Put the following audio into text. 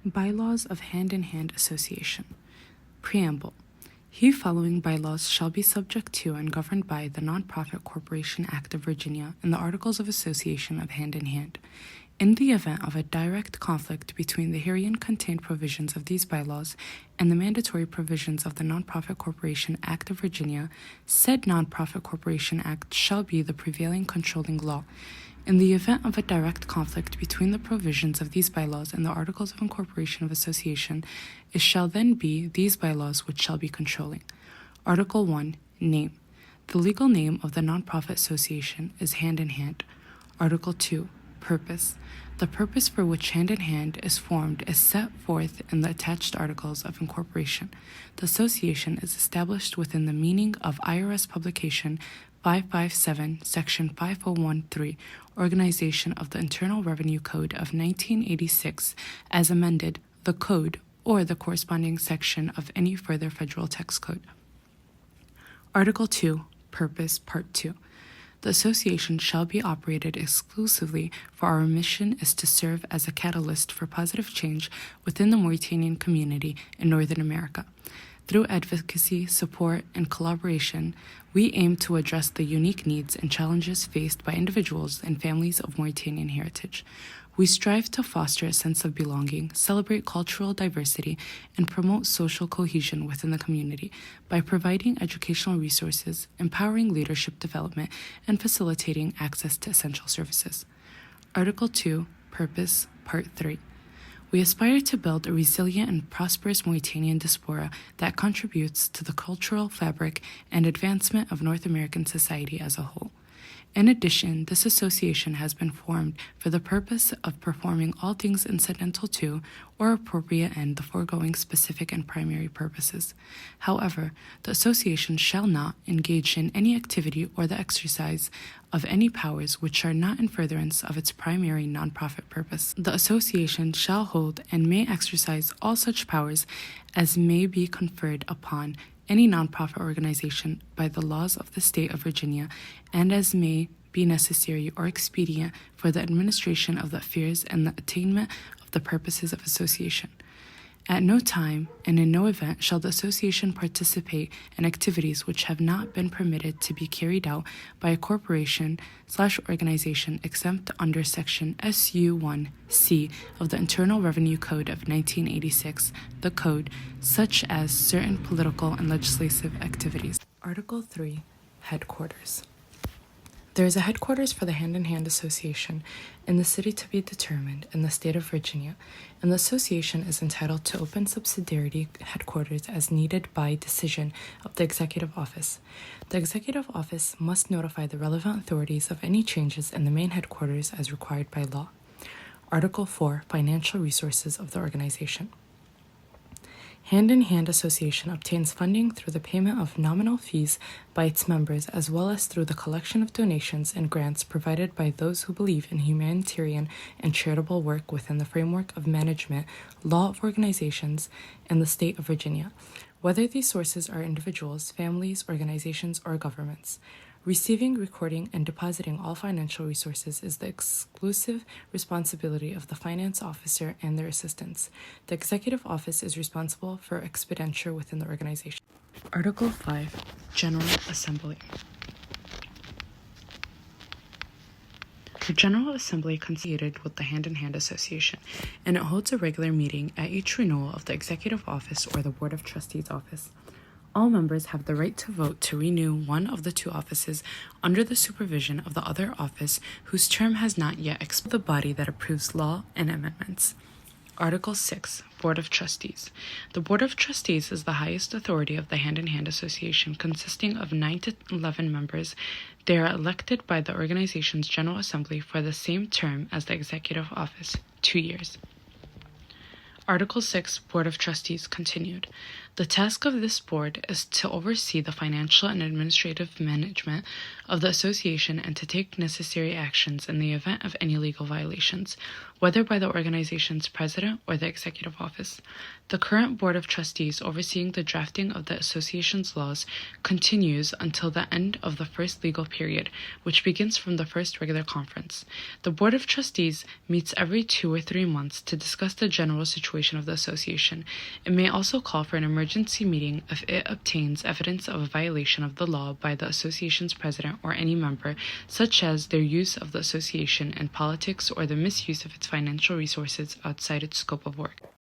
Bylaws of Hand-in-Hand Association. Preamble. He following bylaws shall be subject to and governed by the Nonprofit Corporation Act of Virginia and the Articles of Association of Hand-in-Hand. In the event of a direct conflict between the herein contained provisions of these bylaws and the mandatory provisions of the Nonprofit Corporation Act of Virginia, said Nonprofit Corporation Act shall be the prevailing controlling law. In the event of a direct conflict between the provisions of these bylaws and the Articles of Incorporation of Association, it shall then be these bylaws which shall be controlling. Article 1. Name. The legal name of the nonprofit association is Hand in Hand. Article 2. Purpose. The purpose for which Hand in Hand is formed is set forth in the attached Articles of Incorporation. The association is established within the meaning of IRS Publication 557, Section 5013, Organization of the Internal Revenue Code of 1986, as amended, the Code, or the corresponding section of any further federal tax code. Article 2, Purpose, Part 2. The association shall be operated exclusively for our mission is to serve as a catalyst for positive change within the Mauritanian community in Northern America. Through advocacy, support, and collaboration, we aim to address the unique needs and challenges faced by individuals and families of Mauritanian heritage. We strive to foster a sense of belonging, celebrate cultural diversity, and promote social cohesion within the community by providing educational resources, empowering leadership development, and facilitating access to essential services. Article 2, Purpose, Part 3. We aspire to build a resilient and prosperous Mauritanian diaspora that contributes to the cultural fabric and advancement of North American society as a whole. In addition, this association has been formed for the purpose of performing all things incidental to or appropriate in the foregoing specific and primary purposes. However, the association shall not engage in any activity or the exercise of any powers which are not in furtherance of its primary nonprofit purpose. The association shall hold and may exercise all such powers as may be conferred upon any nonprofit organization by the laws of the state of Virginia and as may be necessary or expedient for the administration of the affairs and the attainment of the purposes of association. At no time and in no event shall the association participate in activities which have not been permitted to be carried out by a corporation/organization except under Section SU-1C of the Internal Revenue Code of 1986, the Code, such as certain political and legislative activities. Article 3. Headquarters. There is a headquarters for the Hand in Hand Association in the city to be determined in the state of Virginia, and the association is entitled to open subsidiary headquarters as needed by decision of the Executive Office. The Executive Office must notify the relevant authorities of any changes in the main headquarters as required by law. Article 4. Financial resources of the organization. Hand in Hand Association obtains funding through the payment of nominal fees by its members as well as through the collection of donations and grants provided by those who believe in humanitarian and charitable work within the framework of management law of organizations in the state of Virginia, whether these sources are individuals, families, organizations, or governments. Receiving, recording, and depositing all financial resources is the exclusive responsibility of the finance officer and their assistants. The Executive Office is responsible for expenditure within the organization. Article 5. General Assembly. The General Assembly constituted with the Hand in Hand Association, and it holds a regular meeting at each renewal of the Executive Office or the Board of Trustees office. All members have the right to vote to renew one of the two offices under the supervision of the other office whose term has not yet expired. The body that approves law and amendments. Article 6. Board of Trustees. The Board of Trustees is the highest authority of the Hand in Hand Association, consisting of 9 to 11 members. They are elected by the organization's General Assembly for the same term as the Executive Office, 2 years. Article 6. Board of Trustees continued. The task of this board is to oversee the financial and administrative management of the association and to take necessary actions in the event of any legal violations, whether by the organization's president or the executive office. The current Board of Trustees overseeing the drafting of the association's laws continues until the end of the first legal period, which begins from the first regular conference. The Board of Trustees meets every 2 or 3 months to discuss the general situation of the association. It may also call for an emergency meeting if it obtains evidence of a violation of the law by the association's president or any member, such as their use of the association in politics or the misuse of its financial resources outside its scope of work.